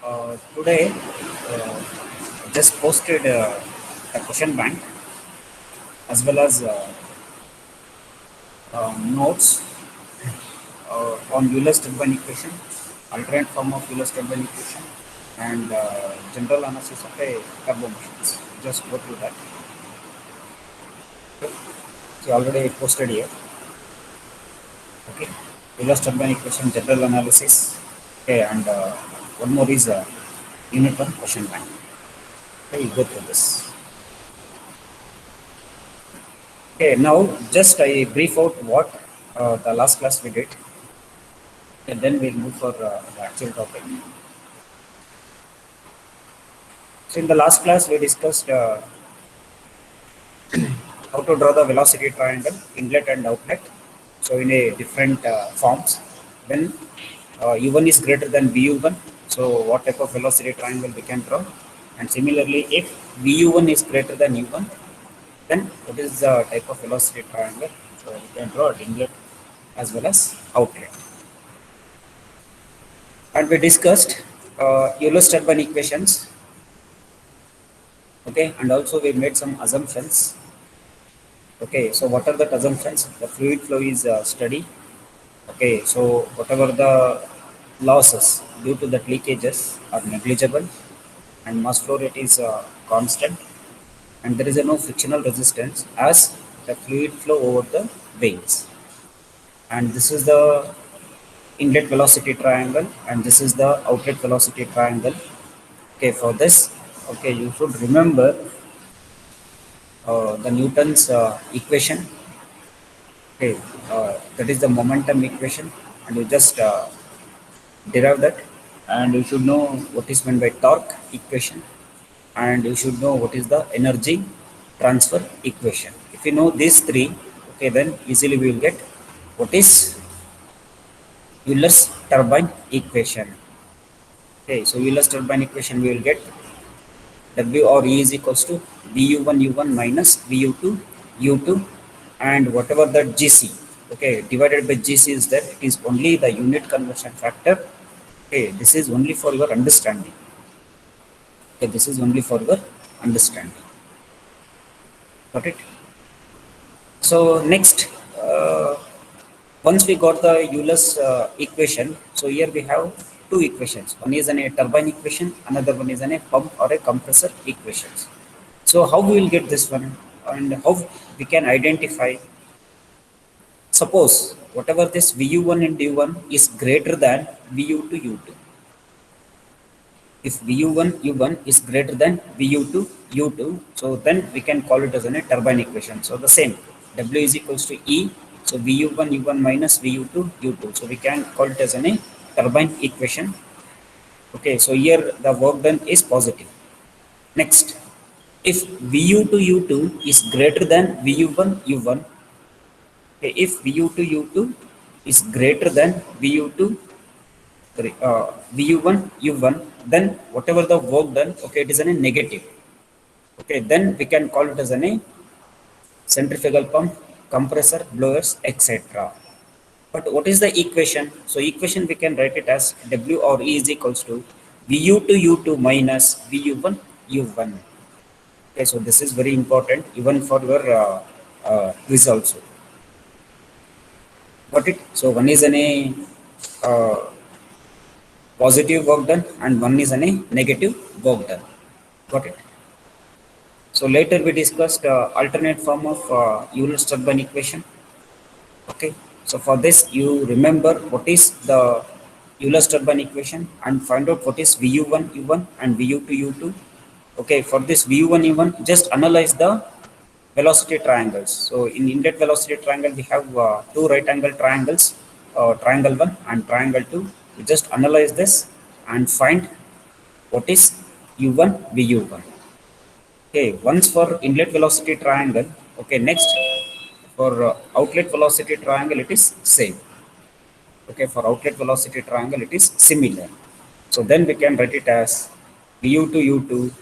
Today, just posted a question bank as well as notes on Euler's turbine equation, alternate form of Euler's turbine equation, and general analysis of a turbo machines. Just go through that. So already posted here. Okay, Euler's turbine equation, general analysis. Okay, and one more is unit one question bank. Okay, you go through this. Okay, now just I brief out what the last class we did, and then we'll move for the actual topic. So in the last class we discussed how to draw the velocity triangle, inlet and outlet. So in a different forms, when u1 is greater than vu1, so what type of velocity triangle we can draw, and similarly if vu1 is greater than u1, then what is the type of velocity triangle? So we can draw inlet as well as outlet. And we discussed Euler's turbine equations. Okay, and also we made some assumptions. Okay, so what are the assumptions? The fluid flow is steady. Okay, so whatever the losses due to that leakages are negligible, and mass flow rate is constant, and there is no frictional resistance as the fluid flow over the veins. And this is the inlet velocity triangle, and this is the outlet velocity triangle. Okay, for this, okay, you should remember the Newton's equation. Okay, that is the momentum equation, and you just derive that, and you should know what is meant by torque equation, and you should know what is the energy transfer equation. If you know these three, okay, then easily we will get what is Euler's turbine equation. Okay, so Euler's turbine equation we will get W or E is equals to VU1 U1 minus VU2 U2, and whatever the GC, okay, divided by GC is that it is only the unit conversion factor. Okay, this is only for your understanding. Okay, this is only for your understanding. Got it? So next, once we got the Euler's equation, so here we have two equations. One is a turbine equation, another one is a pump or a compressor equations. So how we will get this one, and how we can identify? Suppose whatever this VU1 and U1 is greater than VU2 U2. If VU1 U1 is greater than VU2 U2, so then we can call it as a turbine equation. So the same, W is equals to E. So VU1 U1 minus VU2 U2. So we can call it as a turbine equation. Okay, so here the work done is positive. Next, if VU2 U2 is greater than VU1 U1, okay, if VU2 U2 is greater than VU2 VU1 U1, then whatever the work done, okay, it is a negative. Okay, then we can call it as a centrifugal pump, compressor, blowers, etc. But what is the equation? So equation we can write it as W or E is equals to VU2 U2 minus VU1 U1. Okay, so this is very important even for your quiz also. Got it? So one is a positive work done and one is a negative work done. Got it? So later we discussed alternate form of Euler's turbine equation. Okay. So for this you remember what is the Euler's turbine equation and find out what is VU1 U1 and VU2 U2. Okay. For this VU1 U1, just analyze the velocity triangles. So in inlet velocity triangle we have two right angle triangles, triangle 1 and triangle 2. We just analyze this and find what is U1 VU1. Okay, once for inlet velocity triangle, okay, next for outlet velocity triangle it is same. Okay, for outlet velocity triangle it is similar. So then we can write it as VU2 U2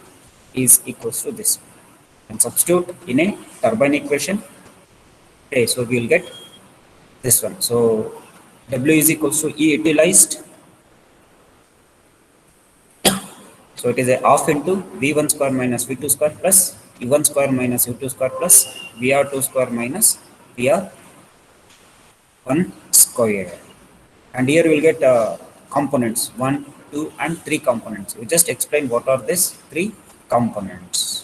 is equals to this, and substitute in a turbine equation. Okay, so we will get this one. So W is equals to E utilized So it is a half into V1 square minus V2 square plus U1 square minus U2 square plus VR2 square minus VR1 square. And here we will get components 1, 2 and 3 components. We just explain what are these 3 components.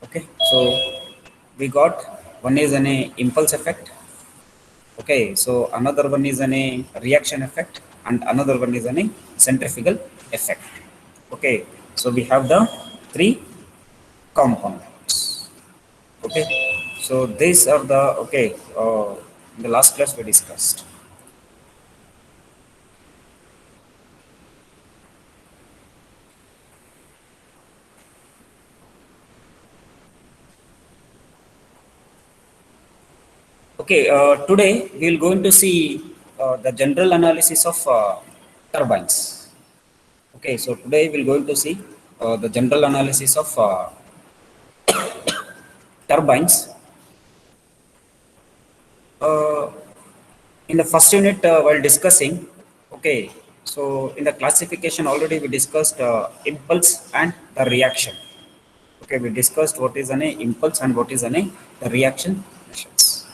Okay, so we got one is an impulse effect. Okay, so another one is an reaction effect and another one is an centrifugal effect. Okay, so we have the 3 components. Okay, so these are the in the last class we discussed. Okay, today we will going to see the general analysis of turbines. Okay, so today we will going to see the general analysis of turbines. Uh, in the first unit, while discussing, okay, so in the classification already we discussed impulse and the reaction. Okay, we discussed what is an impulse and what is an the reaction measures.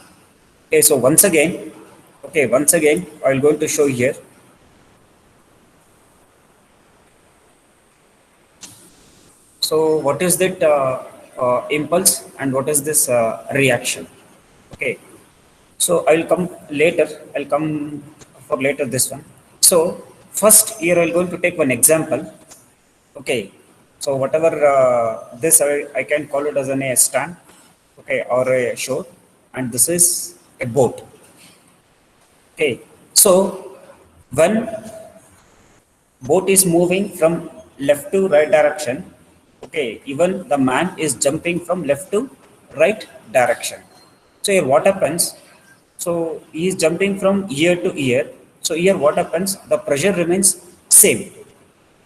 Okay, so once again, I will going to show here. So what is that impulse and what is this reaction? Okay, so I'll come later. I'll come for later this one. So first here I'm going to take one example. Okay, so whatever this I can call it as an a stand, okay, or a shore, and this is a boat. Okay, so when boat is moving from left to right direction, okay, even the man is jumping from left to right direction. So here what happens, so he is jumping from ear to ear. So here what happens, the pressure remains same.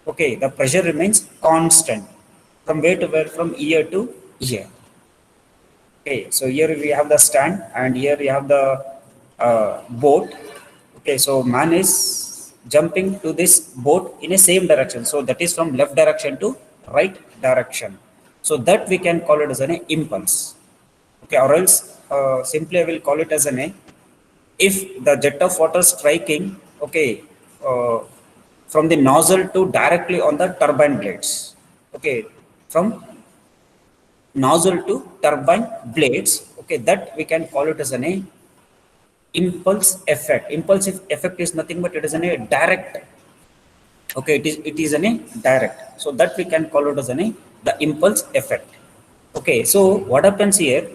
Okay, the pressure remains constant from where to where, from ear to ear. Okay, so here we have the stand and here we have the boat. Okay, so man is jumping to this boat in a same direction. So that is from left direction to right direction. So that we can call it as an impulse. Okay, or else simply I will call it as an a. If the jet of water striking, okay, uh, from the nozzle to directly on the turbine blades. Okay, from nozzle to turbine blades, okay, that we can call it as an a impulse effect. Impulsive effect is nothing but it is an a direct. Okay, it is an a direct, so that we can call it as an a the impulse effect. Okay, so what happens here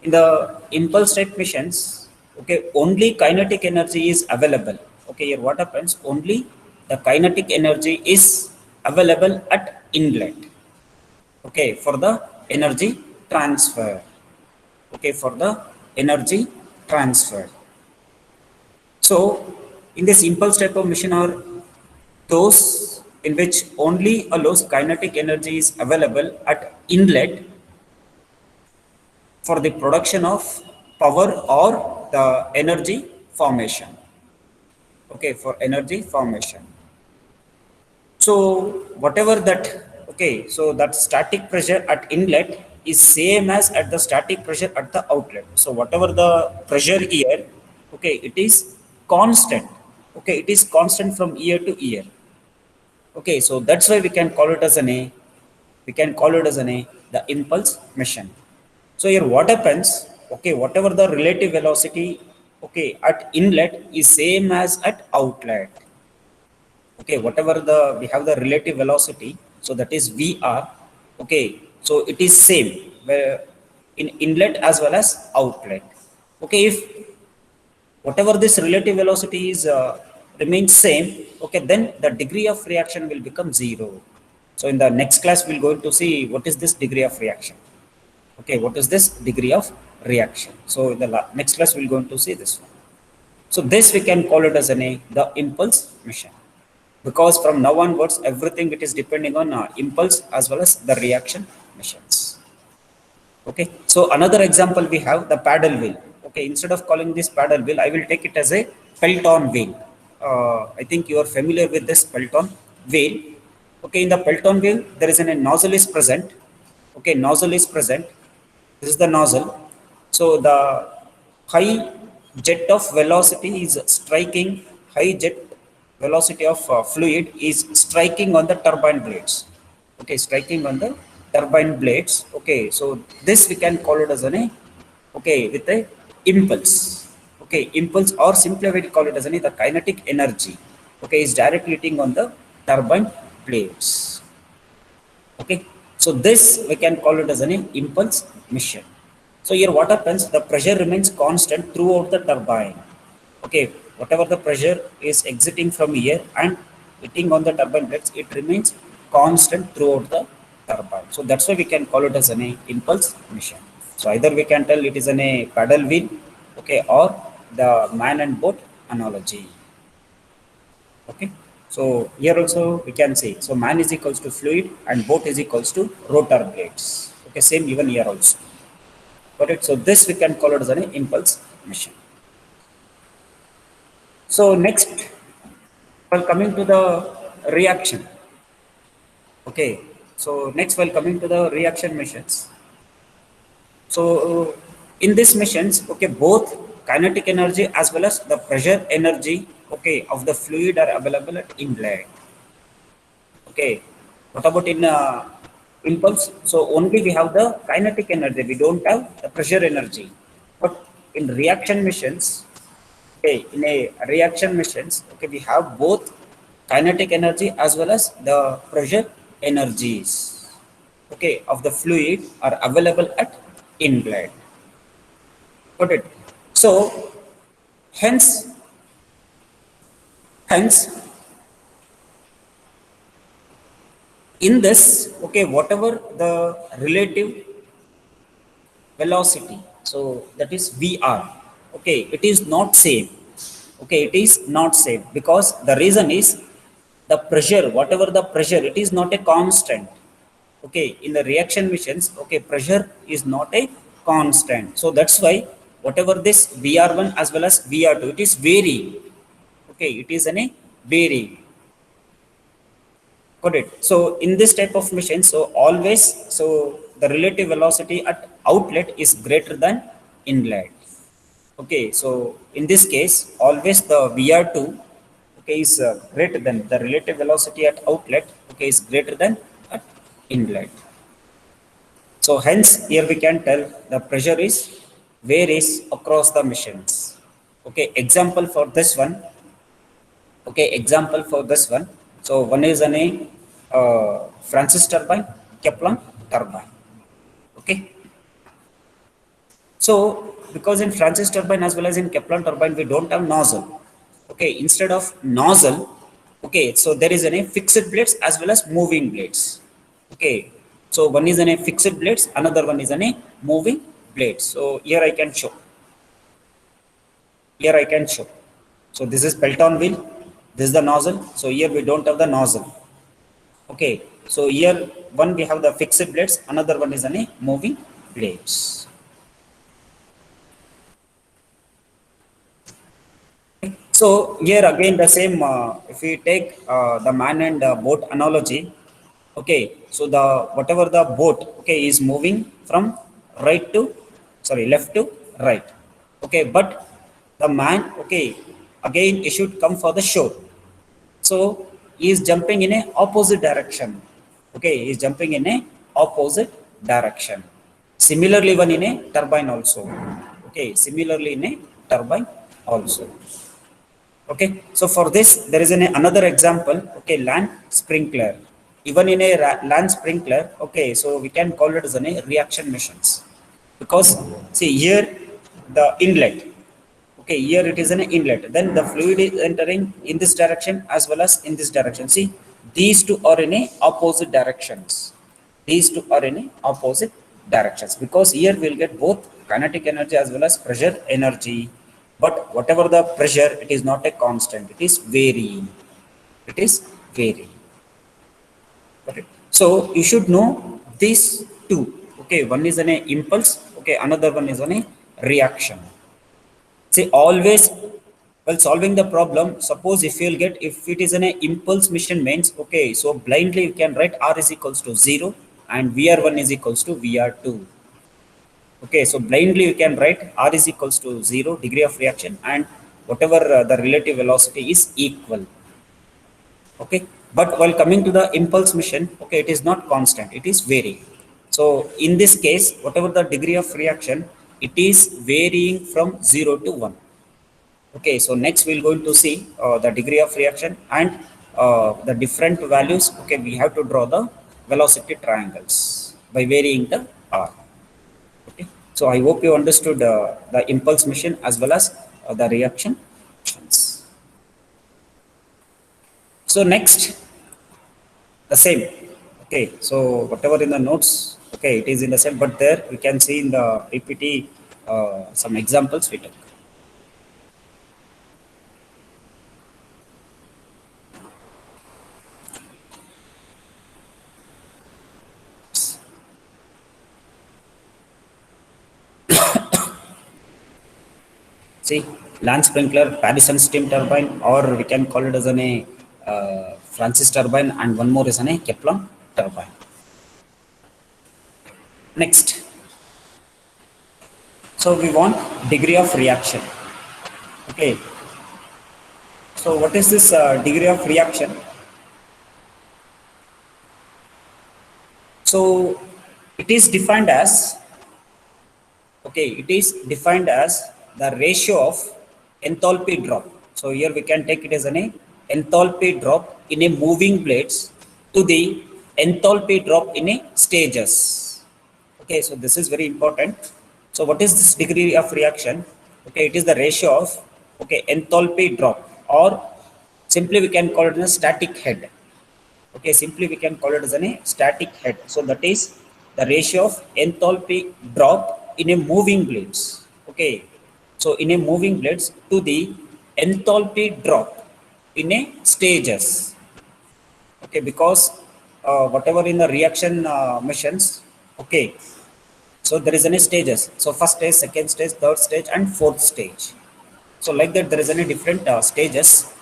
in the impulse type missions, okay, only kinetic energy is available. Okay, here what happens, only the kinetic energy is available at inlet. Okay, for the energy transfer. Okay, for the energy transfer. So in this impulse type of machine are those in which only a low kinetic energy is available at inlet for the production of power or the energy formation. Okay, for energy formation. So whatever that, okay, so that static pressure at inlet is same as at the static pressure at the outlet. So whatever the pressure here, okay, it is constant. Okay, it is constant from ear to ear. Okay, so that's why we can call it as an a. We can call it as an a the impulse machine. So here what happens? Okay, whatever the relative velocity, okay, at inlet is same as at outlet. Okay, whatever the we have the relative velocity, so that is VR. Okay, so it is same where in inlet as well as outlet. Okay, if whatever this relative velocity is remains same, okay, then the degree of reaction will become zero. So in the next class we'll going to see what is this degree of reaction. Okay, what is this degree of reaction. So in the next class we'll going to see this one. So this we can call it as an a the impulse machine, because from now onwards everything it is depending on impulse as well as the reaction machines. Okay, so another example we have the paddle wheel. Okay, instead of calling this paddle wheel, I will take it as a Pelton wheel. I think you are familiar with this Pelton wheel. Okay, in the Pelton wheel, there is a nozzle is present. Okay, nozzle is present. This is the nozzle. So the high jet of velocity is striking, high jet velocity of fluid is striking on the turbine blades. Okay, striking on the turbine blades. Okay, so this we can call it as an okay with a impulse. Okay, impulse, or simply we call it as the kinetic energy. Okay, is directly hitting on the turbine blades. Okay, so this we can call it as an impulse mission. So here what happens, the pressure remains constant throughout the turbine. Okay, whatever the pressure is exiting from here and hitting on the turbine blades, it remains constant throughout the turbine. So that's why we can call it as an impulse mission. So either we can tell it is an a paddle wheel, okay, or the man and boat analogy. Okay, so here also we can say, so man is equals to fluid and boat is equals to rotor blades. Okay, same even here also. Got it? So this we can call it as an impulse mission. So next, while coming to the reaction. Okay, so next while coming to the reaction missions. So in these missions, okay, both kinetic energy as well as the pressure energy, okay, of the fluid are available at inlet. Okay, what about in impulse? So only we have the kinetic energy, we don't have the pressure energy. But in reaction missions, okay, in a reaction missions, okay, we have both kinetic energy as well as the pressure energies, okay, of the fluid are available at inlet. Got it? So hence, hence in this, okay, whatever the relative velocity, so that is vr, okay, it is not same. Okay, it is not same because the reason is the pressure, whatever the pressure, it is not a constant. Okay, in the reaction missions, okay, pressure is not a constant, so that's why whatever this vr1 as well as vr2, it is varying. Okay, it is an a varying. Got it? So in this type of machine, so always, so the relative velocity at outlet is greater than inlet. Okay, so in this case, always the VR2, okay, is greater than the relative velocity at outlet, okay, is greater than at inlet. So hence here we can tell the pressure is varies across the machines. Okay, example for this one. Okay, example for this one. So one is an a Francis turbine, Kaplan turbine. Okay. So because in Francis turbine as well as in Kaplan turbine, we don't have nozzle. Okay, instead of nozzle, okay, so there is a fixed blades as well as moving blades. Okay, so one is a fixed blades, another one is a moving blades. So here I can show. Here I can show. So this is Pelton wheel. This is the nozzle. So here we don't have the nozzle. Okay, so here one we have the fixed blades, another one is a moving blades. So here again the same. If we take the man and boat analogy, okay. So the whatever the boat, okay, is moving from right to, sorry, left to right. Okay, but the man, okay, again he should come for the shore. So he is jumping in a opposite direction. Okay, he is jumping in a opposite direction. Similarly, one in a turbine also. Okay, similarly in a turbine also. Okay, so for this there is another example. Okay, land sprinkler. Even in a land sprinkler, okay, so we can call it as a reaction missions, because see here the inlet. Okay, here it is an inlet. Then the fluid is entering in this direction as well as in this direction. See, these two are in a opposite directions. These two are in a opposite directions, because here we'll get both kinetic energy as well as pressure energy. But whatever the pressure, it is not a constant. It is varying. It is varying. Okay. So you should know these two. Okay, one is an impulse. Okay, another one is an reaction. See, always While solving the problem, suppose if you'll get, if it is an impulse mission means, okay, so blindly you can write r is equals to 0 and vr1 is equals to vr2. Okay, so blindly you can write r is equals to 0 degree of reaction and whatever the relative velocity is equal. Okay, but while coming to the impulse mission, okay, it is not constant, it is varying. So in this case, whatever the degree of reaction, it is varying from 0 to 1. Okay, so next we're going to see the degree of reaction and the different values. Okay, we have to draw the velocity triangles by varying the r. Okay, so I hope you understood the impulse mission as well as the reaction functions. So next, the same. Okay, so whatever in the notes, okay, it is in the same, but there we can see in the ppt some examples we took. See, land sprinkler, Paddison steam turbine, or we can call it as an a Francis turbine, and one more is an a Kaplan turbine. Next, so we want degree of reaction. Okay, so what is this degree of reaction? So it is defined as, okay, it is defined as the ratio of enthalpy drop. So here we can take it as an enthalpy drop in a moving blades to the enthalpy drop in a stages. Okay, so this is very important. So what is this degree of reaction? Okay, it is the ratio of, okay, enthalpy drop, or simply we can call it as a static head. Okay, simply we can call it as a static head. So that is the ratio of enthalpy drop in a moving blades. Okay, so in a moving blades to the enthalpy drop in a stages. Okay, because whatever in the reaction missions, okay, so there is any stages. So first stage, second stage, third stage, and fourth stage. So like that, there is any different stages.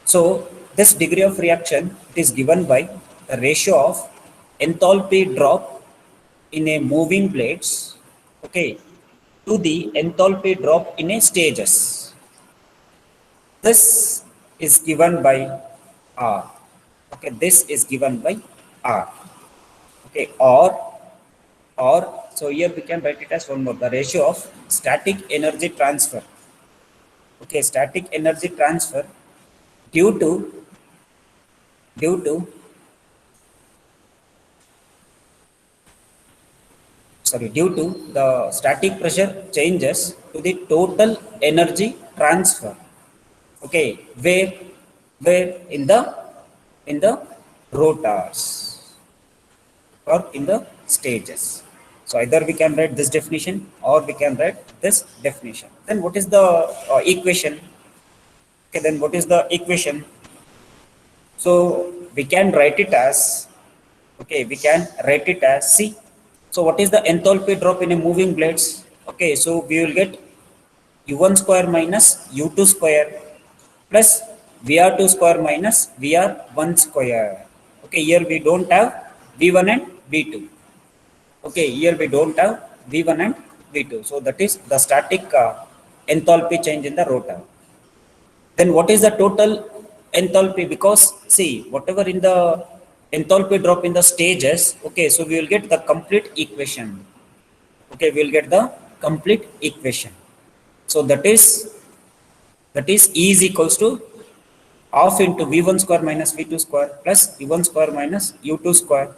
So this degree of reaction, it is given by the ratio of enthalpy drop in a moving blades, okay, to the enthalpy drop in a stages. This is given by R. Okay, this is given by R. Okay, or so here we can write it as one more, the ratio of static energy transfer. Okay, static energy transfer due to due to the static pressure changes to the total energy transfer. Okay, where in the rotors or in the stages. So either we can write this definition or we can write this definition. Then what is the equation? Okay, then what is the equation? So we can write it as, okay, we can write it as C. So what is the enthalpy drop in a moving blades? Okay, so we will get U1 square minus U2 square plus VR2 square minus VR1 square. Okay, here we don't have V1 and V2. Okay, here we don't have V1 and V2. So that is the static enthalpy change in the rotor. Then what is the total enthalpy? Because see, whatever in the enthalpy drop in the stages, okay, so we will get the complete equation. Okay, we will get the complete equation. So that is E is equals to half into V1 square minus V2 square plus V1 square minus U2 square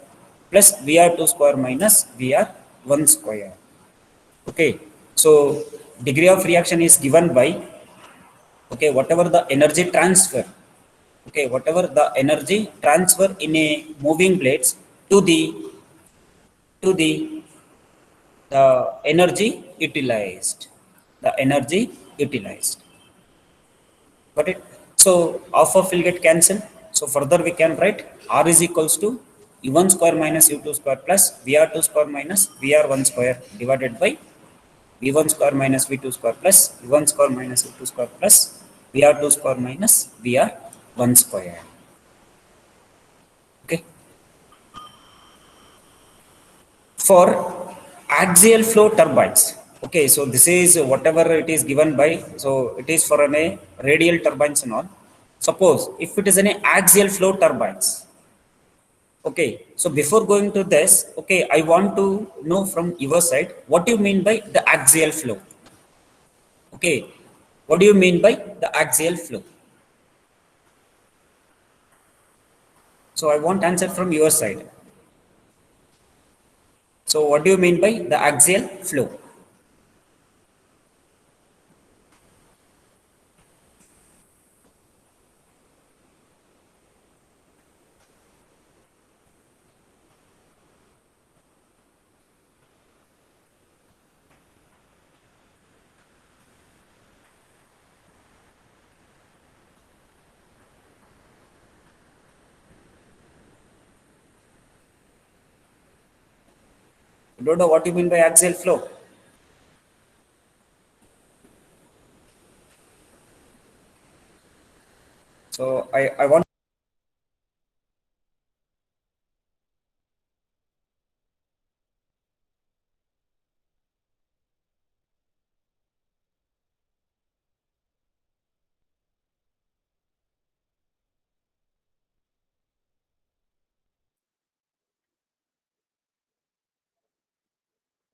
plus VR2 square minus VR1 square. Okay, so degree of reaction is given by, okay, whatever the energy transfer, okay, whatever the energy transfer in a moving blades to the energy utilized, got it? So half of will get cancelled. So further we can write R is equals to U1 square minus U2 square plus VR2 square minus VR1 square divided by V1 square minus V2 square plus V1 square minus V2 square plus VR2 square minus VR1 square. Okay. For axial flow turbines. Okay, so this is whatever it is given by, so it is for an a radial turbines and all. Suppose if it is an axial flow turbines. Okay, so before going to this, okay, I want to know from your side what do you mean by the axial flow. Okay, what do you mean by the axial flow? So I want answer from your side. So what do you mean by the axial flow? You don't know what you mean by axial flow. So I want.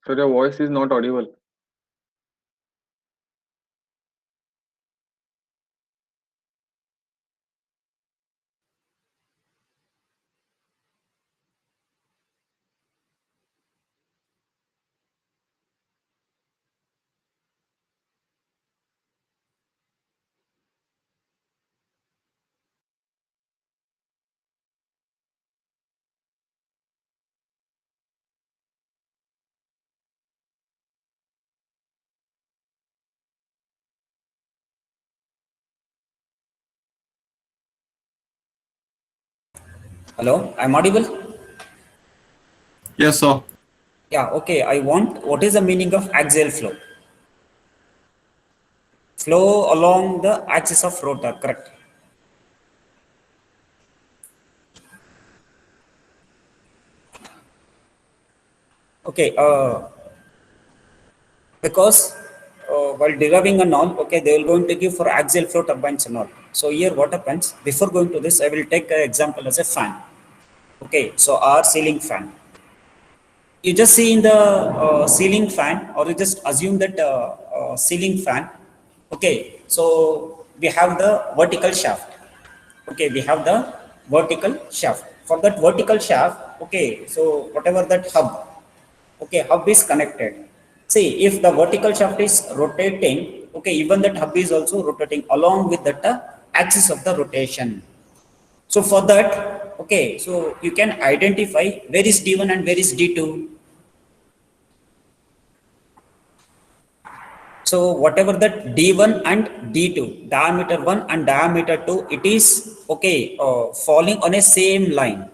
So your voice is not audible. Hello, I'm audible. Yes, sir. Yeah, okay. I want what is the meaning of axial flow? Flow along the axis of rotor, correct? Okay, because while deriving and all, okay, they will going to give for axial flow turbines and all. So here what happens, before going to this, I will take an example as a fan. Okay, so our ceiling fan. You just see in the ceiling fan, or you just assume that ceiling fan. Okay, so we have the vertical shaft. Okay, we have the vertical shaft. For that vertical shaft, okay, so whatever that hub, okay, hub is connected. See, if the vertical shaft is rotating, okay, even that hub is also rotating along with that axis of the rotation. So for that, okay, so you can identify where is D1 and where is D2. So whatever that D1 and D2, diameter 1 and diameter 2, it is okay falling on a same line.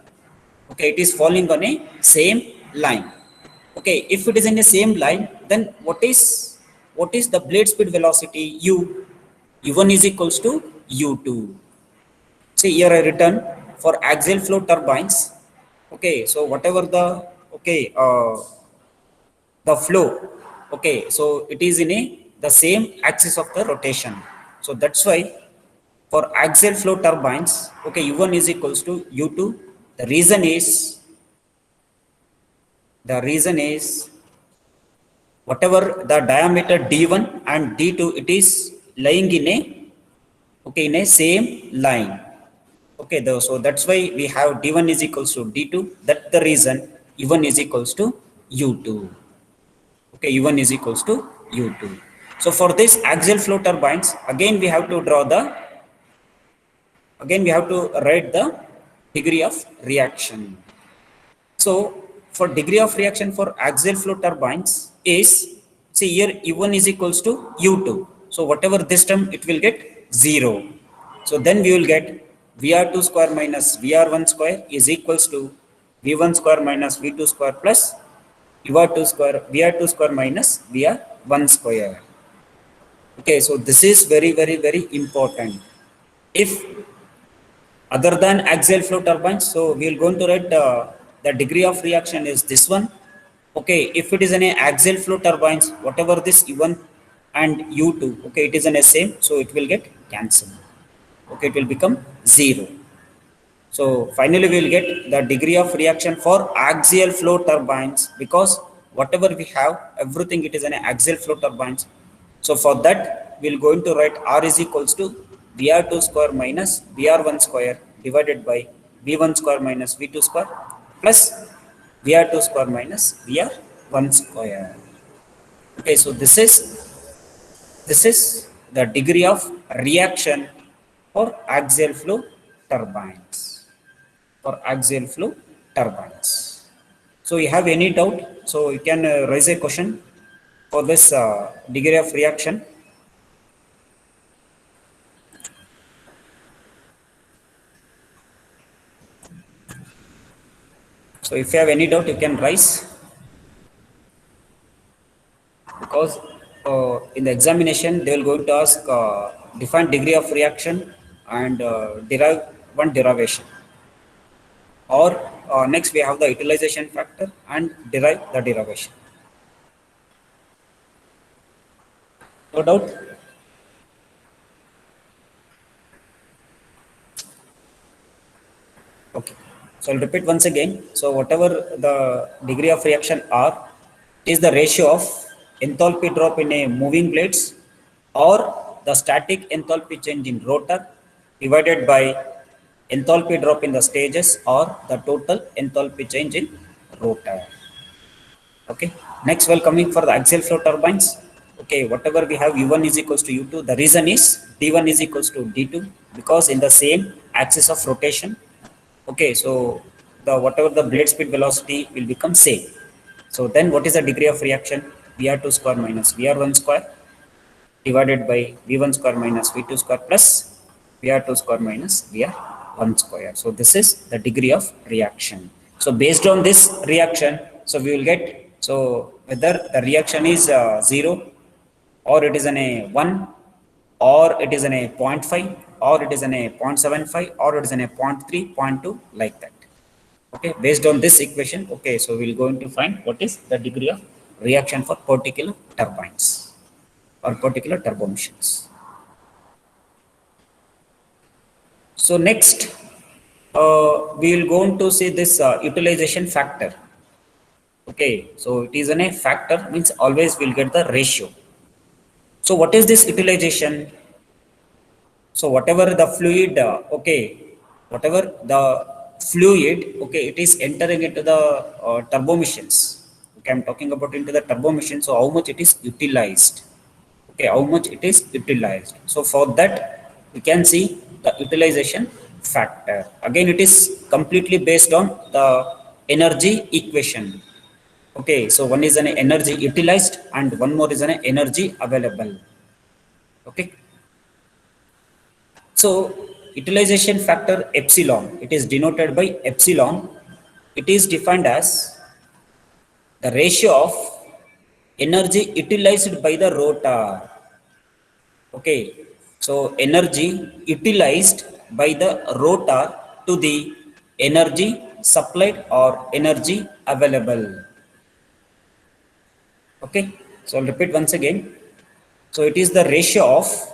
Okay, it is falling on a same line. Okay, if it is in the same line, then what is the blade speed velocity? U1 is equals to U2. See here I written for axial flow turbines. Okay, so whatever the okay the flow, okay, so it is in a the same axis of the rotation. So that's why for axial flow turbines, okay, u1 is equals to u2. The reason is whatever the diameter d1 and d2, it is lying in a okay in a same line. Okay, so that's why we have d1 is equals to d2. That's the reason u1 is equals to u2. Okay, u1 is equals to u2. So for this axial flow turbines, again we have to write the degree of reaction. So for degree of reaction for axial flow turbines is, see here u1 is equals to u2. So whatever this term, it will get 0. So then we will get vr2 square minus vr1 square is equals to v1 square minus v2 square plus vr2 square minus vr1 square. Okay, so this is very, very, very important. If other than axial flow turbines, so we're going to write the degree of reaction is this one. Okay, if it is an axial flow turbines, whatever this U1 and U2, okay, it is an same, so it will get cancelled. Okay, it will become 0. So finally, we will get the degree of reaction for axial flow turbines, because whatever we have, everything it is an axial flow turbines. So for that, we will going to write R is equals to Vr2 square minus Vr1 square divided by V1 square minus V2 square plus Vr2 square minus Vr1 square. Okay, so this is the degree of reaction for axial flow turbines. For axial flow turbines. So you have any doubt? So you can raise a question for this degree of reaction. So if you have any doubt, you can raise, because in the examination they will going to ask define degree of reaction and derive one derivation. Or next we have the utilization factor and derive the derivation. No doubt. Okay. So I'll repeat once again. So whatever the degree of reaction R is the ratio of enthalpy drop in a moving blades or the static enthalpy change in rotor divided by enthalpy drop in the stages or the total enthalpy change in rotor. Okay. Next, while coming for the axial flow turbines, okay, whatever we have U1 is equals to U2. The reason is D1 is equals to D2, because in the same axis of rotation. Okay, so the whatever the blade speed velocity will become same. So then what is the degree of reaction? Vr2 square minus Vr1 square divided by V1 square minus V2 square plus Vr2 square minus Vr1 square. So this is the degree of reaction. So based on this reaction, so we will get, so whether the reaction is 0 or it is an a 1 or it is an a zero point 0.5 or it is an a 0.75 or it is an a 0.3, 0.2, like that. Okay, based on this equation, okay, so we'll going to find what is the degree of reaction for particular turbines or particular turbo machines. So next, we will going to see this utilization factor. Okay, so it is a factor, means always we'll get the ratio. So what is this utilization? So whatever the fluid, whatever the fluid, okay, it is entering into the turbo machines. Okay, I'm talking about into the turbo machine. So how much it is utilized? Okay, how much it is utilized? So for that, we can see the utilization factor. Again, it is completely based on the energy equation. Okay, so one is an energy utilized and one more is an energy available. Okay. So utilization factor epsilon, it is denoted by epsilon. It is defined as the ratio of energy utilized by the rotor. Okay, so energy utilized by the rotor to the energy supplied or energy available. Okay, so I'll repeat once again. So it is the ratio of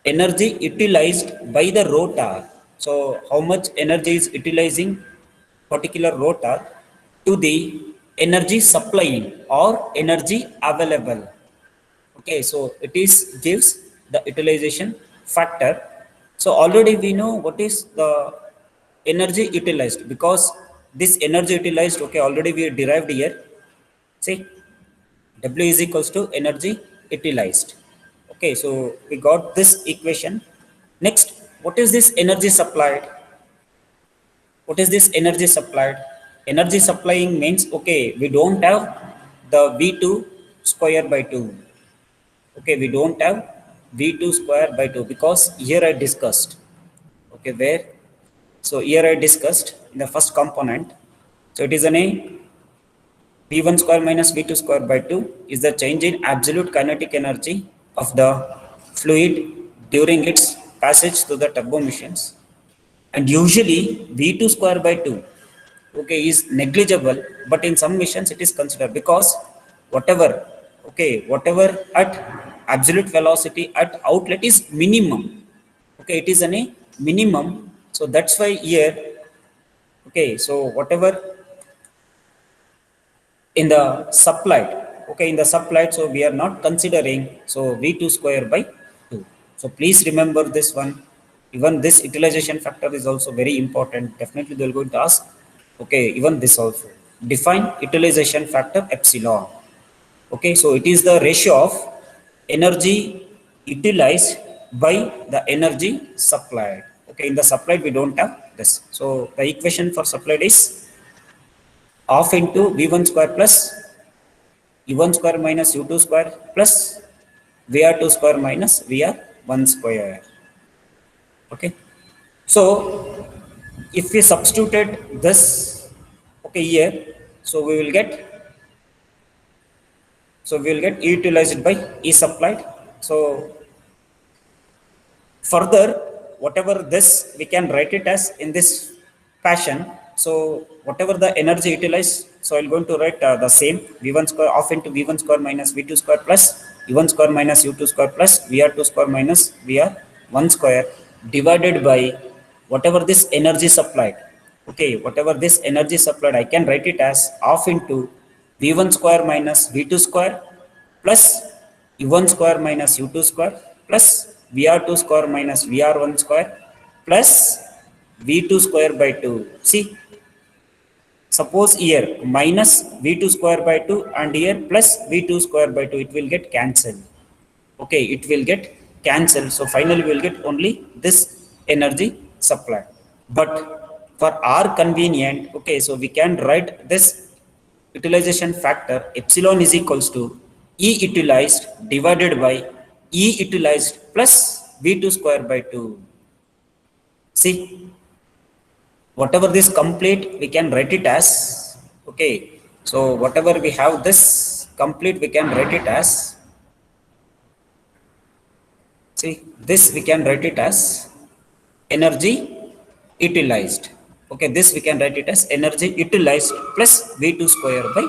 energy utilized by the rotor. So how much energy is utilizing particular rotor to the energy supplying or energy available. Okay, so it is gives the utilization factor. So already we know what is the energy utilized, because this energy utilized, okay, already we derived here. See, W is equals to energy utilized. Okay, so we got this equation. Next, what is this energy supplied? What is this energy supplied? Energy supplying means, okay, we don't have the V2 square by 2. Okay, we don't have V2 square by 2, because here I discussed. Okay, where? So here I discussed in the first component. So it is an A V1 square minus V2 square by 2 is the change in absolute kinetic energy of the fluid during its passage through the turbo machines. And usually V2 square by 2, okay, is negligible, but in some missions it is considered because whatever, okay, whatever at absolute velocity at outlet is minimum, okay, it is a minimum. So that's why here, okay, so whatever in the supplied, okay, in the supplied, so we are not considering, so V2 square by 2. So please remember this one. Even this utilization factor is also very important, definitely they're going to ask. Okay, even this also, define utilization factor epsilon. Okay, so it is the ratio of energy utilized by the energy supplied. Okay, in the supplied we don't have this, so the equation for supplied is half into v1 square plus u1 square minus u2 square plus vr2 square minus vr1 square. Okay, so if we substituted this, okay, here, so we will get, so we will get E utilized by E supplied. So further, whatever this we can write it as in this fashion. So whatever the energy utilized, so I'm going to write the same v1 square off into v1 square minus v2 square plus u1 square minus u2 square plus vr2 square minus vr1 square divided by whatever this energy supplied. Okay, whatever this energy supplied, I can write it as half into v1 square minus v2 square plus u1 square minus u2 square plus vr2 square minus vr1 square plus v2 square by 2. See, suppose here minus v2 square by 2 and here plus v2 square by 2, it will get cancelled. Okay, it will get cancelled. So finally we will get only this energy supply. But for our convenient, okay, so we can write this utilization factor epsilon is equals to E utilized divided by E utilized plus V2 square by 2. See, whatever this complete, we can write it as, okay, so whatever we have this complete, we can write it as, see, this we can write it as energy utilized. Okay, this we can write it as energy utilized plus V2 square by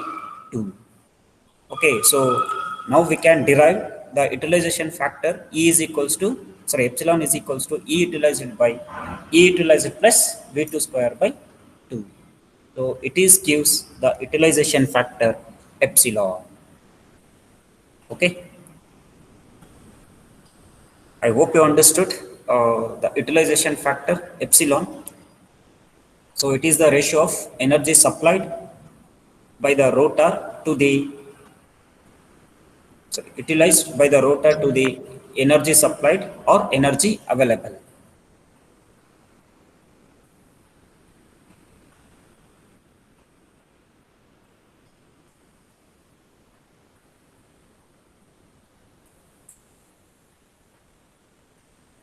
2. Okay, so now we can derive the utilization factor E is equals to, sorry, epsilon is equals to E utilized by E utilized plus V2 square by 2. So it is gives the utilization factor epsilon. Okay, I hope you understood the utilization factor epsilon. So it is the ratio of energy supplied by the rotor to the, so utilized by the rotor to the energy supplied or energy available.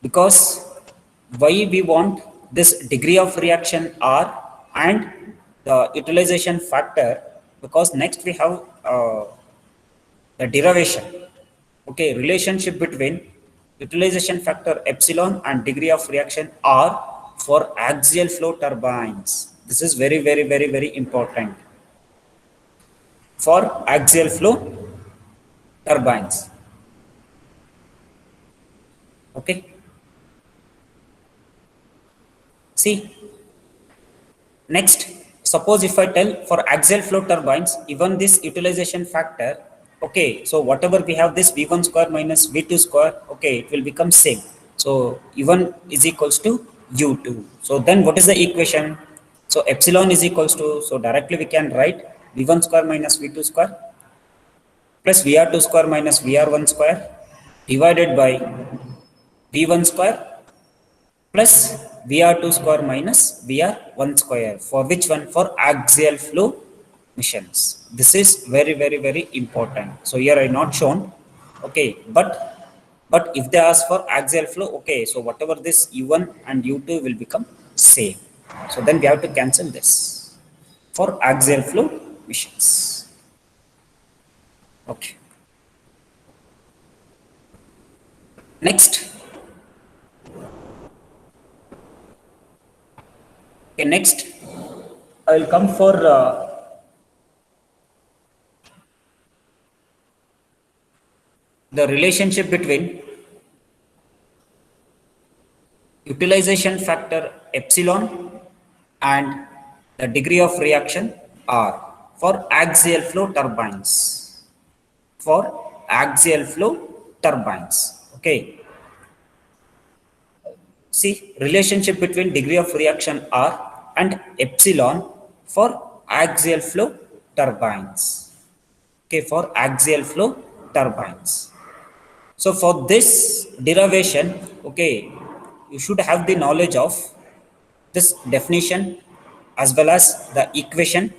Because why we want this degree of reaction R and the utilization factor, because next we have the derivation, okay, relationship between utilization factor epsilon and degree of reaction R for axial flow turbines. This is very very very very important for axial flow turbines. Okay, see, next, suppose if I tell for axial flow turbines, even this utilization factor, okay, so whatever we have this V1 square minus V2 square, okay, it will become same. So U1 is equals to U2. So then what is the equation? So epsilon is equals to, so directly we can write V1 square minus V2 square plus VR2 square minus VR1 square divided by V1 square plus Vr2 square minus Vr1 square. For which one? For axial flow missions. This is very very very important. So here I not shown. Okay, but if they ask for axial flow, okay, so whatever this U1 and U2 will become same. So then we have to cancel this for axial flow missions. Okay. Next, okay, next I will come for the relationship between utilization factor epsilon and the degree of reaction R for axial flow turbines. For axial flow turbines. Okay. See relationship between degree of reaction R and epsilon for axial flow turbines. Okay, for axial flow turbines. So for this derivation, okay, you should have the knowledge of this definition as well as the equation.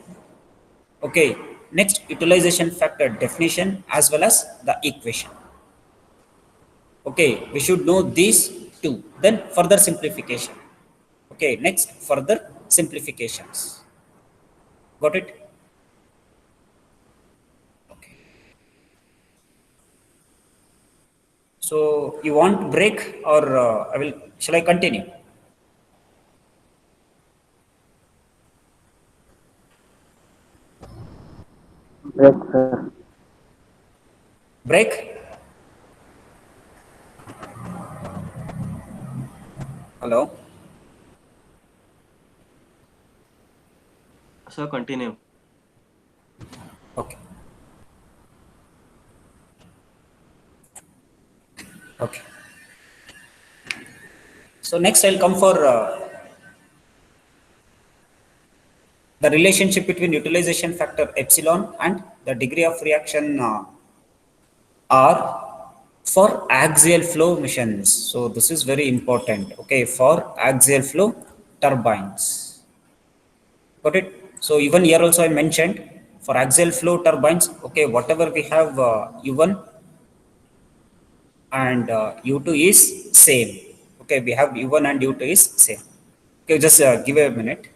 Okay, next utilization factor definition as well as the equation. Okay, we should know these two. Then further simplification. Okay, next further simplifications. Got it? So you want break or I will? Shall I continue? Yes, sir. Break. Hello. Sir, continue. Okay. Okay. So next I'll come for the relationship between utilization factor epsilon and the degree of reaction R for axial flow missions. So this is very important. Okay, for axial flow turbines. Got it? So even here also I mentioned for axial flow turbines. Okay, whatever we have U1 and U2 is same. Okay, we have U1 and U2 is same. Okay, just give a minute.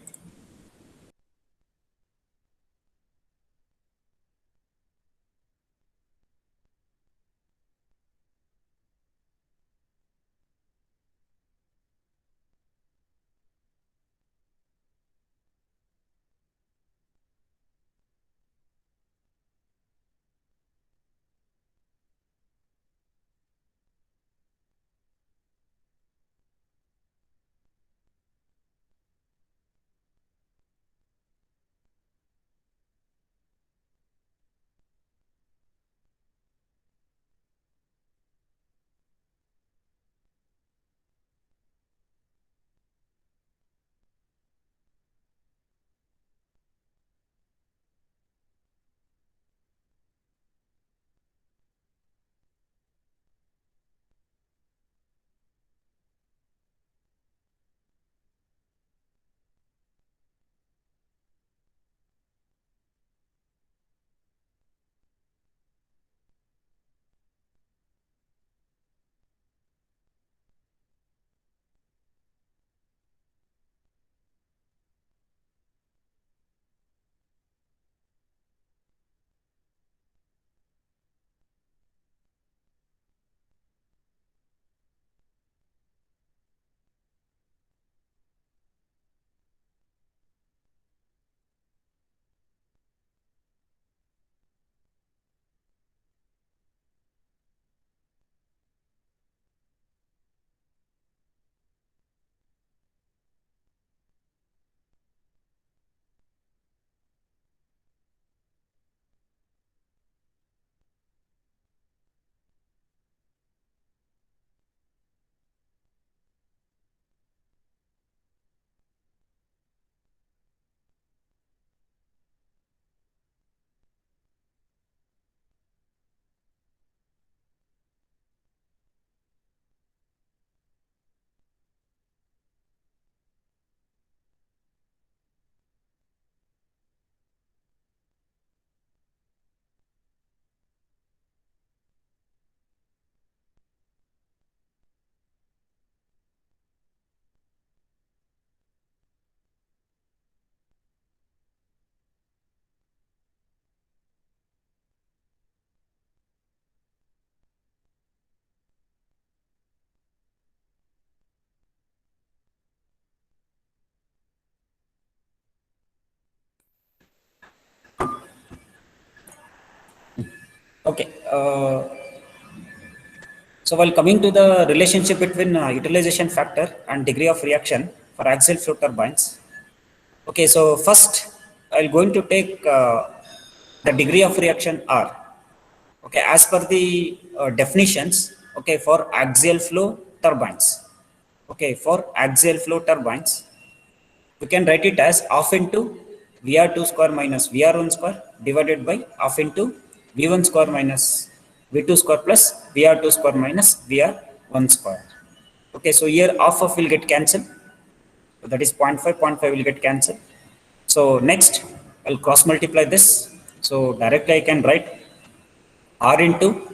Okay. So while coming to the relationship between utilization factor and degree of reaction for axial flow turbines. Okay, so first I'll going to take the degree of reaction R. Okay, as per the definitions, okay, for axial flow turbines. Okay, for axial flow turbines, we can write it as half into VR2 square minus VR1 square divided by half into V1 square minus V2 square plus VR2 square minus VR1 square. Okay, so here half of will get cancelled. So that is zero point 0.5 will get cancelled. So next, I'll cross multiply this. So directly I can write R into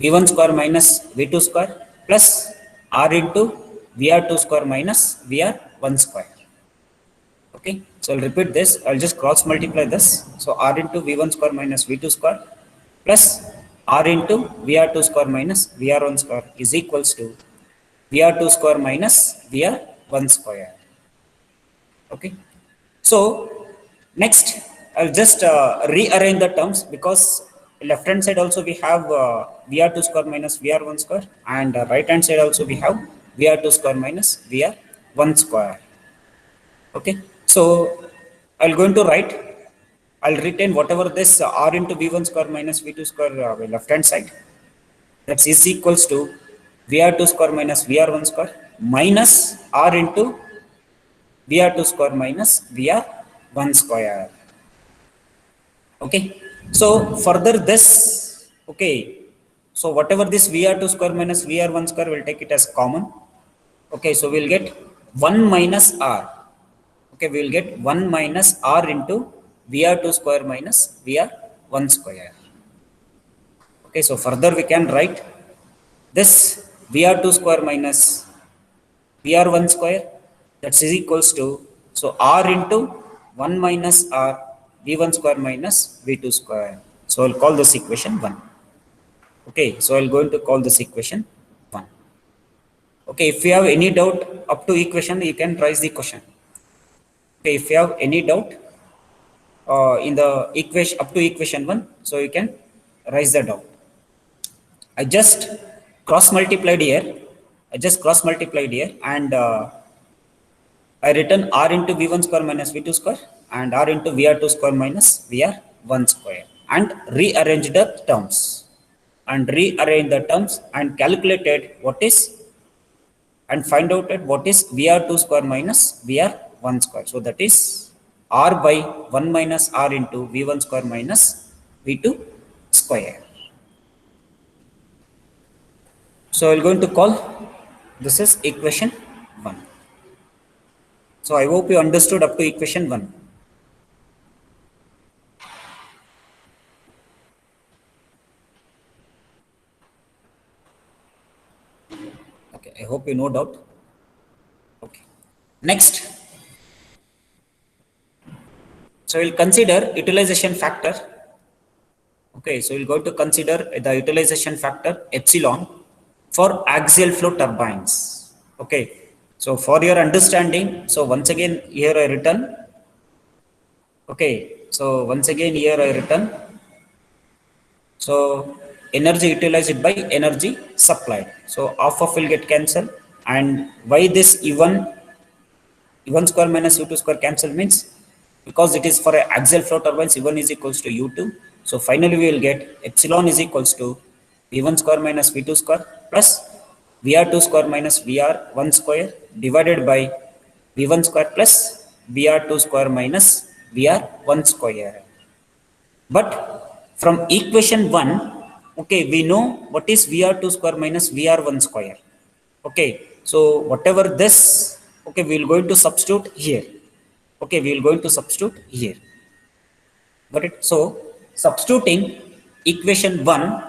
V1 square minus V2 square plus R into VR2 square minus VR1 square. Okay, so I'll repeat this. I'll just cross multiply this. So R into V1 square minus V2 square plus R into VR2 square minus VR1 square is equals to VR2 square minus VR1 square. Okay. So next, I'll just rearrange the terms because left hand side also we have VR2 square minus VR1 square and right hand side also we have VR2 square minus VR1 square. Okay. So I'll going to write, I'll retain whatever this R into V1 square minus V2 square left hand side. That's is equals to VR2 square minus VR1 square minus R into VR2 square minus VR1 square. Okay. So further this, okay. So whatever this VR2 square minus VR1 square, we'll take it as common. Okay. So we'll get 1 minus R. Okay. We'll get 1 minus R into VR2 square minus VR1 square. Okay. So further we can write this VR2 square minus VR1 square, that's is equals to, so R into 1 minus R V1 square minus V2 square. So I'll call this equation 1. Okay, so I'll going to call this equation 1. Okay, if you have any doubt up to equation, you can raise the question. Okay, if you have any doubt in the equation up to equation 1, so you can raise the doubt. I just cross multiplied here. I just cross multiplied here and I written R into V1 square minus V2 square and R into VR2 square minus VR1 square and rearrange the terms and calculated what is and find out at what is VR2 square minus VR1 square. So that is R by 1 minus R into V1 square minus V2 square. So I'm going to call this is equation 1. So I hope you understood up to equation 1. Okay, I hope you no doubt. Okay. Next, so we'll consider utilization factor. Okay, so we'll go to consider the utilization factor epsilon for axial flow turbines. Okay, so for your understanding, so once again here I written. Okay, so once again here I written. So energy utilized by energy supplied. So half of will get cancelled, and why this even U1 square minus U2 square cancel means because it is for a axial flow turbines U1 is equals to U2. So finally we will get epsilon is equals to V1 square minus V2 square plus VR2 square minus VR1 square divided by V1 square plus VR2 square minus VR1 square. But from equation 1, okay, we know what is VR2 square minus VR1 square. Okay, so whatever this, okay, we will going to substitute here. Okay, we will going to substitute here. Got it? So substituting equation 1,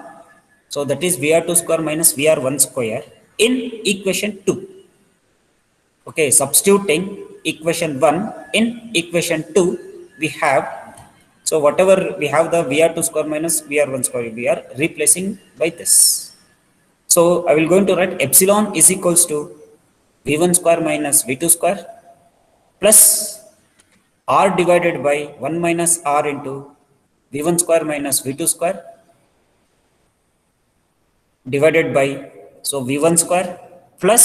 so that is VR2 square minus VR1 square in equation 2. Okay, substituting equation 1 in equation 2, we have, so whatever we have the VR2 square minus VR1 square, we are replacing by this. So I will going to write epsilon is equals to V1 square minus V2 square plus R divided by 1 minus R into V1 square minus V2 square divided by, so v1 square plus,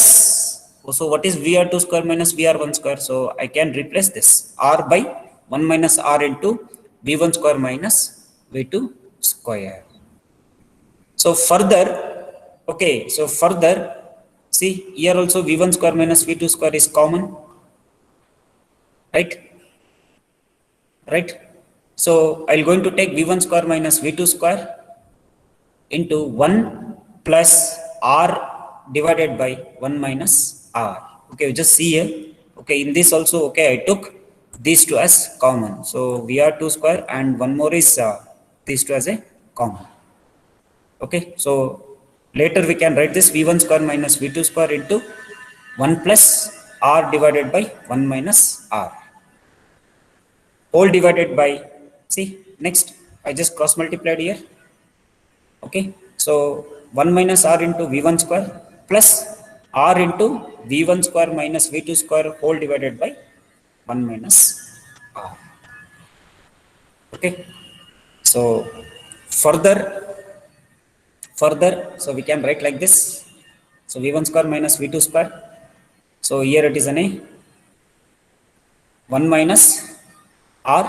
so what is vr2 square minus vr1 square? So I can replace this r by 1 minus r into v1 square minus v2 square. So further, okay, so further, see here also v1 square minus v2 square is common, right? Right? So I'll going to take v1 square minus v2 square into 1 plus r divided by 1 minus r. Okay, you just see here. Okay, in this also, okay, I took these two as common. So vr2 square and one more is these two as a common. Okay, so later we can write this v1 square minus v2 square into 1 plus r divided by 1 minus r, whole divided by, see, next I just cross multiplied here. Okay, so 1 minus r into v1 square plus r into v1 square minus v2 square whole divided by 1 minus r. Okay, so further, so we can write like this. So v1 square minus v2 square, so here it is an a 1 minus r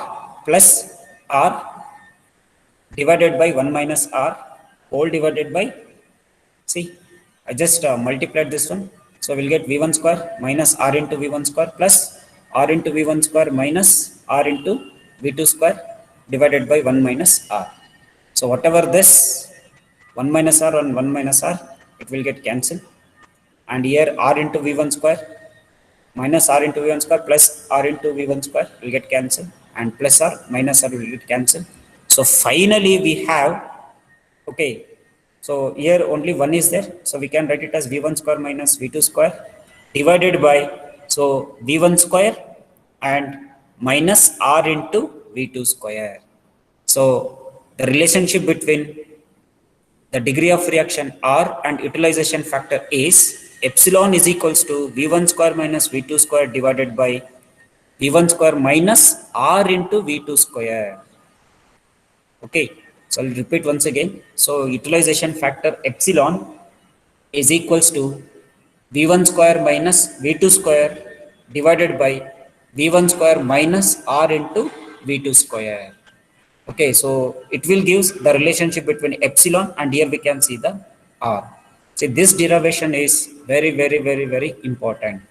plus r divided by 1 minus r whole divided by, see, I just multiplied this one. So we'll get v1 square minus r into v1 square plus r into v1 square minus r into v2 square divided by 1 minus r. So whatever this 1 minus r and 1 minus r, it will get cancelled. And here r into v1 square minus r into v1 square plus r into v1 square will get cancelled, and plus r minus r will get cancelled. So finally we have, okay, so here only one is there, so we can write it as v1 square minus v2 square divided by, so v1 square and minus r into v2 square. So the relationship between the degree of reaction R and utilization factor is epsilon is equals to V1 square minus V2 square divided by V1 square minus R into V2 square. Okay, so I'll repeat once again. So utilization factor epsilon is equals to V1 square minus V2 square divided by V1 square minus R into V2 square. Okay, so it will give the relationship between epsilon, and here we can see the r. See, this derivation is very, very, very, very important.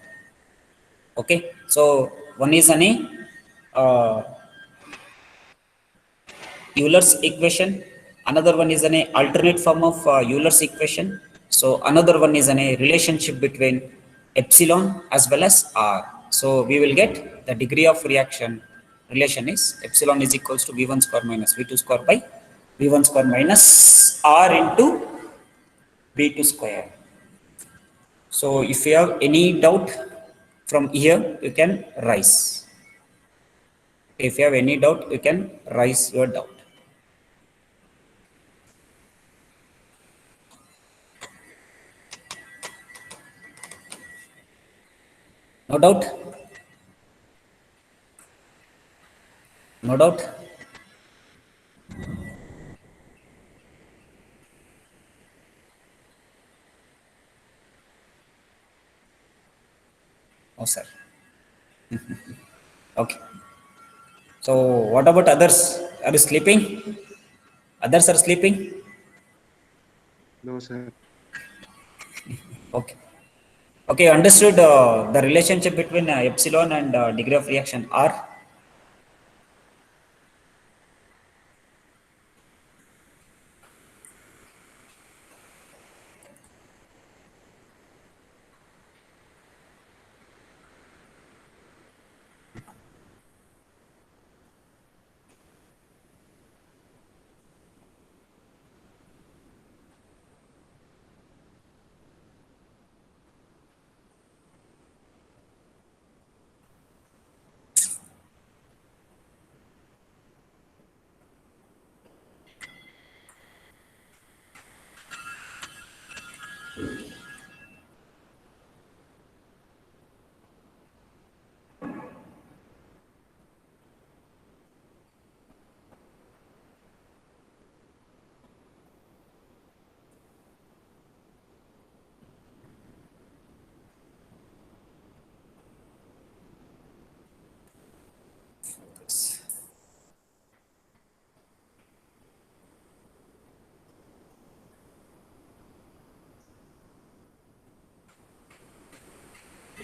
Okay, so one is an uh, Euler's equation, another one is an alternate form of Euler's equation. So another one is an relationship between epsilon as well as r. So we will get the degree of reaction relation is epsilon is equals to v1 square minus v2 square by v1 square minus r into v2 square. So if you have any doubt from here, you can rise. If you have any doubt, you can rise your doubt. No doubt? No doubt? Oh, sir. Okay. So what about others? Are you sleeping? Others are sleeping? No, sir. Okay. Okay, understood the relationship between epsilon and degree of reaction R.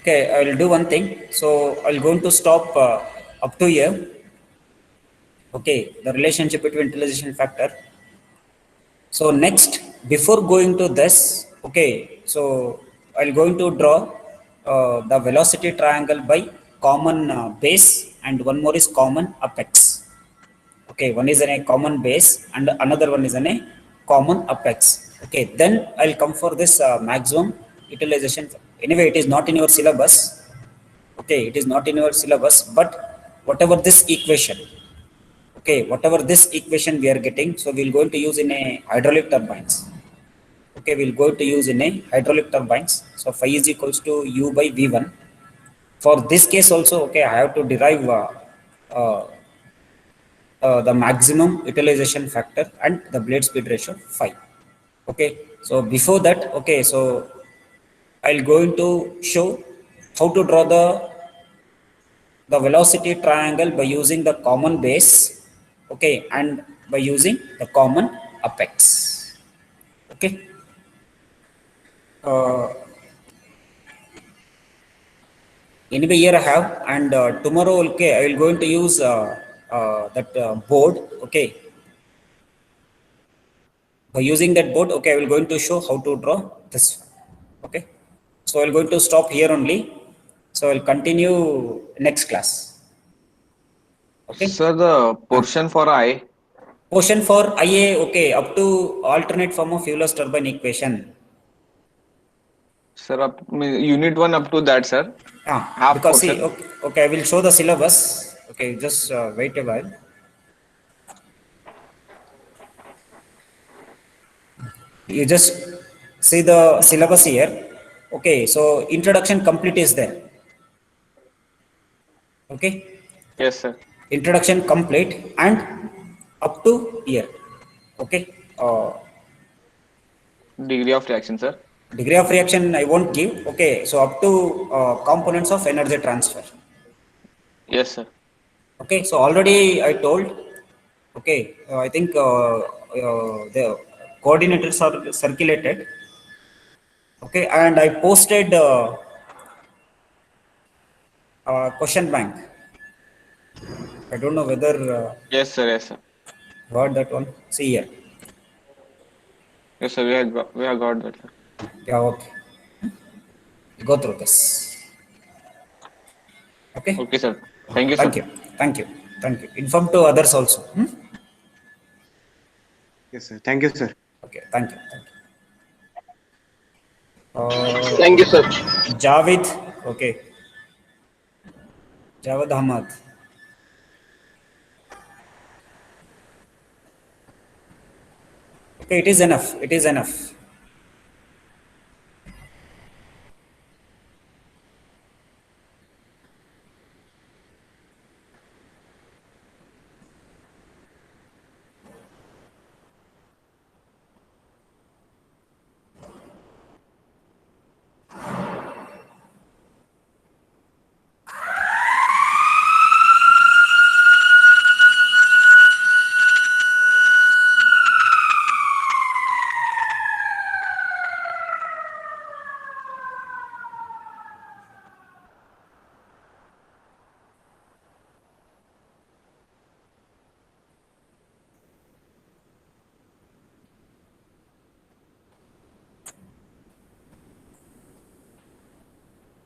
Okay, I'll do one thing. So I'll going to stop up to here. Okay, the relationship between utilization factor. So next, before going to this, okay, so I'll going to draw the velocity triangle by common base and one more is common apex. Okay, one is in a common base and another one is in a common apex. Okay, then I'll come for this maximum utilization. Anyway, it is not in your syllabus. Okay, it is not in your syllabus, but whatever this equation, okay, whatever this equation we are getting, so we'll going to use in a hydraulic turbines. Okay, we'll go to use in a hydraulic turbines. So phi is equals to u by v1. For this case also, okay, I have to derive uh, the maximum utilization factor and the blade speed ratio phi. Okay, so before that, okay, so I'll going to show how to draw the velocity triangle by using the common base, okay, and by using the common apex. Okay, uh, anyway here I have, and tomorrow, okay, I will going to use that board. Okay, by using that board, okay, I will going to show how to draw this one. Okay, so I'll going to stop here only, so I'll continue next class. Okay. Sir, the Ah. portion for I, Portion for IA, okay, up to alternate form of Euler's turbine equation. sir, unit 1 up to that, sir. Half Because see, portion. okay, okay, I will show the syllabus. Okay, just wait a while. You just see the syllabus here. Okay, so introduction complete is there. Okay, Yes, sir. introduction complete and up to here. Okay, Degree of reaction, sir. degree of reaction I won't give. Okay, so up to components of energy transfer. Yes, sir. Okay, so already I told. Okay, I think the coordinators are circulated. Okay, and I posted question bank. I don't know whether Yes, sir. Yes, sir. heard that one. See here. Yes, sir. We have got that, sir. Yeah, okay. Go through this. Okay. Okay, sir. Thank you, Thank sir. you. Thank you. Thank you. Inform to others also. Hmm? Yes, sir. Thank you, sir. Okay. Thank you. Thank you. Thank you, sir. Javed. Okay. Javed Ahmad. Okay. It is enough. It is enough.